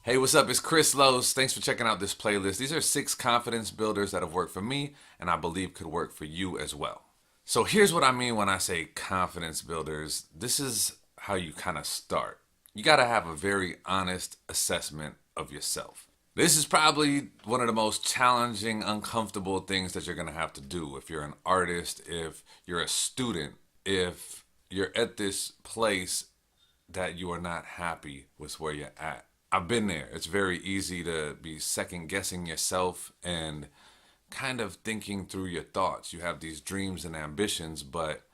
Hey, what's up? It's Chris Lowe's. Thanks for checking out this playlist. These are 6 confidence builders that have worked for me and I believe could work for you as well. So here's what I mean when I say confidence builders. This is how you kind of start. You got to have a very honest assessment of yourself. This is probably one of the most challenging, uncomfortable things that you're going to have to do if you're an artist, if you're a student, if you're at this place that you are not happy with where you're at. I've been there. It's very easy to be second guessing yourself and kind of thinking through your thoughts. You have these dreams and ambitions, but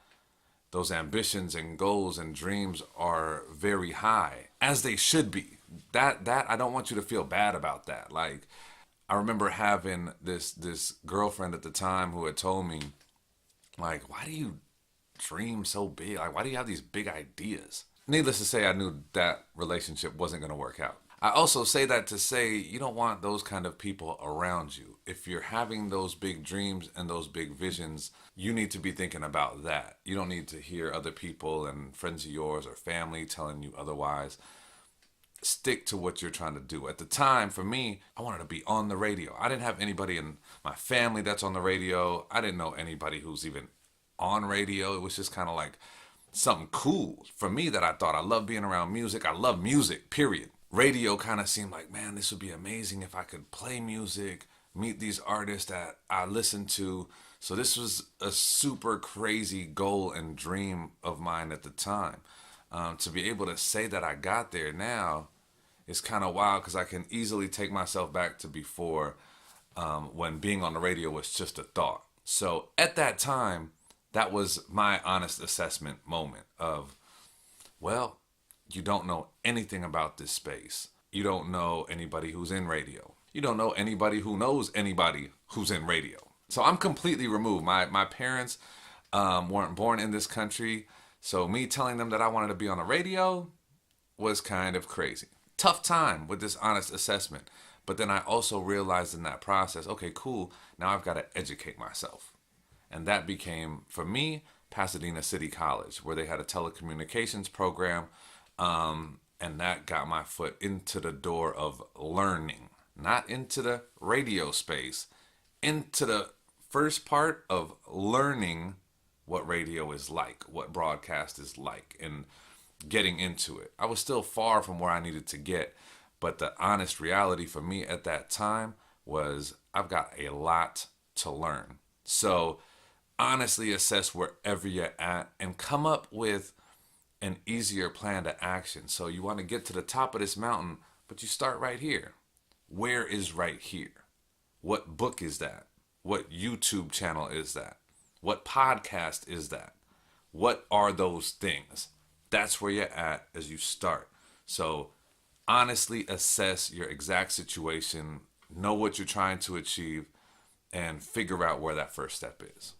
those ambitions and goals and dreams are very high, as they should be. That I don't want you to feel bad about that. Like, I remember having this girlfriend at the time who had told me, like, why do you dream so big? Like, why do you have these big ideas? Needless to say, I knew that relationship wasn't going to work out. I also say that to say you don't want those kind of people around you. If you're having those big dreams and those big visions, you need to be thinking about that. You don't need to hear other people and friends of yours or family telling you otherwise. Stick to what you're trying to do. At the time, for me, I wanted to be on the radio. I didn't have anybody in my family that's on the radio. I didn't know anybody who's even on radio. It was just kind of like something cool for me that I thought I love being around music. I love music, period. Radio kind of seemed like, man, this would be amazing if I could play music, meet these artists that I listen to. So this was a super crazy goal and dream of mine at the time. To be able to say that I got there now is kind of wild because I can easily take myself back to before, when being on the radio was just a thought. So at that time, that was my honest assessment moment of, well, you don't know anything about this space. You don't know anybody who's in radio. You don't know anybody who knows anybody who's in radio. So I'm completely removed. My parents weren't born in this country. So me telling them that I wanted to be on the radio was kind of crazy. Tough time with this honest assessment. But then I also realized in that process, okay, cool. Now I've got to educate myself. And that became, for me, Pasadena City College, where they had a telecommunications program. And that got my foot into the door of learning, not into the radio space, into the first part of learning what radio is like, what broadcast is like, and getting into it. I was still far from where I needed to get, but the honest reality for me at that time was I've got a lot to learn. So honestly assess wherever you're at and come up with an easier plan to action. So you want to get to the top of this mountain, but you start right here. Where is right here? What book is that? What YouTube channel is that? What podcast is that? What are those things? That's where you're at as you start. So honestly assess your exact situation, know what you're trying to achieve, and figure out where that first step is.